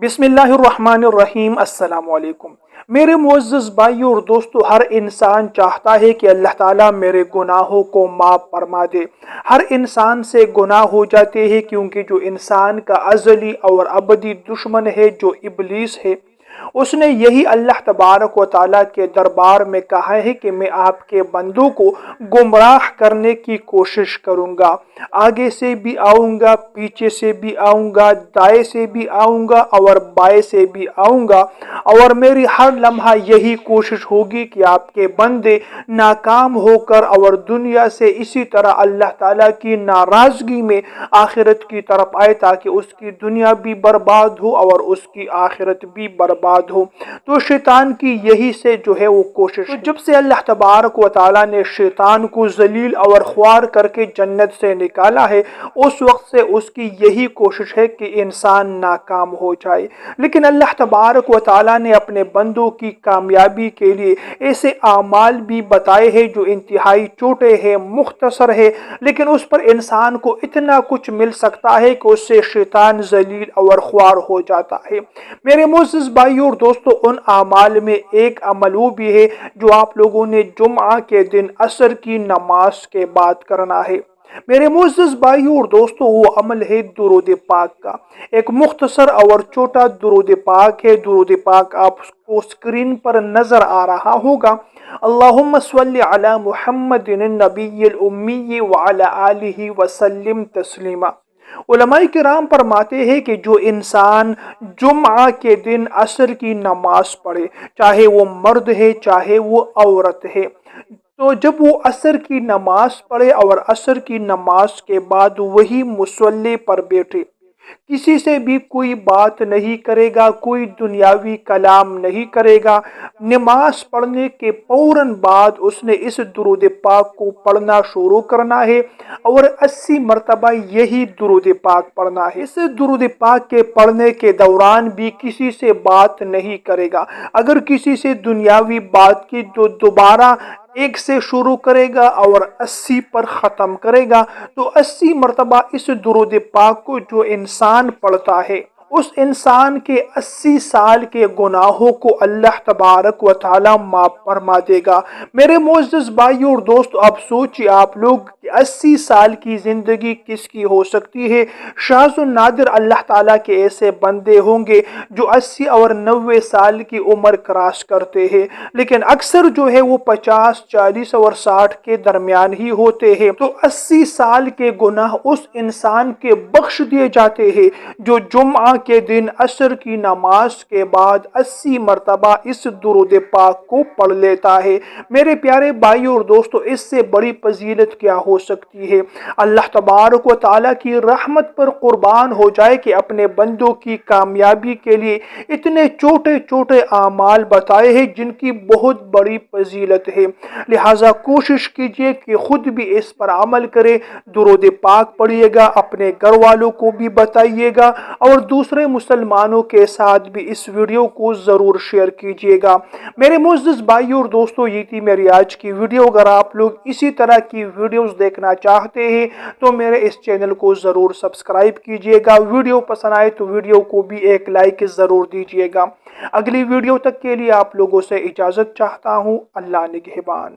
بسم اللہ الرحمن الرحیم۔ السلام علیکم میرے معزز بھائیوں اور دوستو، ہر انسان چاہتا ہے کہ اللہ تعالیٰ میرے گناہوں کو معاف فرما دے۔ ہر انسان سے گناہ ہو جاتے ہیں کیونکہ جو انسان کا ازلی اور ابدی دشمن ہے، جو ابلیس ہے، اس نے یہی اللہ تبارک و تعالیٰ کے دربار میں کہا ہے کہ میں آپ کے بندوں کو گمراہ کرنے کی کوشش کروں گا، آگے سے بھی آؤں گا، پیچھے سے بھی آؤں گا، دائیں سے بھی آؤں گا اور بائیں سے بھی آؤں گا، اور میری ہر لمحہ یہی کوشش ہوگی کہ آپ کے بندے ناکام ہو کر اور دنیا سے اسی طرح اللہ تعالیٰ کی ناراضگی میں آخرت کی طرف آئے، تاکہ اس کی دنیا بھی برباد ہو اور اس کی آخرت بھی برباد ہو۔ تو شیطان کی یہی سے جو ہے وہ کوشش، تو جب سے اللہ تبارک و تعالیٰ نے شیطان کو ذلیل اور خوار کر کے جنت سے نکالا ہے، اس وقت سے اس کی یہی کوشش ہے کہ انسان ناکام ہو جائے۔ لیکن اللہ تبارک و تعالیٰ نے اپنے بندوں کی کامیابی کے لیے ایسے اعمال بھی بتائے ہیں جو انتہائی چھوٹے ہیں، مختصر ہے، لیکن اس پر انسان کو اتنا کچھ مل سکتا ہے کہ اس سے شیطان ذلیل اور خوار ہو جاتا ہے۔ میرے معزز بھائیوں اور دوستو، ان اعمال میں ایک عمل وہ بھی ہے جو آپ لوگوں نے جمعہ کے دن عصر کی نماز کے بعد کرنا ہے۔ میرے معزز بھائیوں اور دوستو، وہ عمل ہے درود پاک کا۔ ایک مختصر اور چھوٹا درود پاک ہے۔ درود پاک آپ کو سکرین پر نظر آ رہا ہوگا۔ اللہم صلی علی محمد النبی الامی وعلی آلہ وسلم تسلیما۔ علماء کرام فرماتے ہیں کہ جو انسان جمعہ کے دن عصر کی نماز پڑھے، چاہے وہ مرد ہے چاہے وہ عورت ہے، تو جب وہ عصر کی نماز پڑھے اور عصر کی نماز کے بعد وہی مصلی پر بیٹھے، کسی سے بھی کوئی بات نہیں کرے گا، کوئی دنیاوی کلام نہیں کرے گا، نماز پڑھنے کے فوراً بعد اس نے اس درود پاک کو پڑھنا شروع کرنا ہے اور 80 مرتبہ یہی درود پاک پڑھنا ہے۔ اس درود پاک کے پڑھنے کے دوران بھی کسی سے بات نہیں کرے گا۔ اگر کسی سے دنیاوی بات کی تو دوبارہ 1 سے شروع کرے گا اور 80 پر ختم کرے گا۔ تو 80 مرتبہ اس درود پاک کو جو انسان پڑھتا ہے، اس انسان کے 80 سال کے گناہوں کو اللہ تبارک و تعالی معاف فرما دے گا۔ میرے معزز بھائیوں اور دوستو، اب سوچئے آپ لوگ کہ 80 سال کی زندگی کس کی ہو سکتی ہے؟ شاذ و نادر اللہ تعالیٰ کے ایسے بندے ہوں گے جو 80 اور 90 سال کی عمر کراس کرتے ہیں، لیکن اکثر جو ہے وہ 50، 40 اور 60 کے درمیان ہی ہوتے ہیں۔ تو 80 سال کے گناہ اس انسان کے بخش دیے جاتے ہیں جو جمعہ کے دن عصر کی نماز کے بعد 80 مرتبہ اس درود پاک کو پڑھ لیتا ہے۔ میرے پیارے بھائیوں اور دوستو، اس سے بڑی فضیلت کیا ہو سکتی ہے؟ اللہ تبارک و تعالیٰ کی رحمت پر قربان ہو جائے کہ اپنے بندوں کی کامیابی کے لیے اتنے چھوٹے چھوٹے اعمال بتائے ہیں جن کی بہت بڑی فضیلت ہے۔ لہٰذا کوشش کیجئے کہ خود بھی اس پر عمل کرے، درود پاک پڑھیے گا، اپنے گھر والوں کو بھی بتائیے گا اور دوسرے مسلمانوں کے ساتھ بھی اس ویڈیو کو ضرور شیئر کیجیے گا۔ میرے معزز بھائیوں اور دوستو، یہ تھی میری آج کی ویڈیو۔ اگر آپ لوگ اسی طرح کی ویڈیوز دیکھنا چاہتے ہیں تو میرے اس چینل کو ضرور سبسکرائب کیجیے گا۔ ویڈیو پسند آئے تو ویڈیو کو بھی ایک لائک ضرور دیجیے گا۔ اگلی ویڈیو تک کے لیے آپ لوگوں سے اجازت چاہتا ہوں۔ اللہ نگہبان۔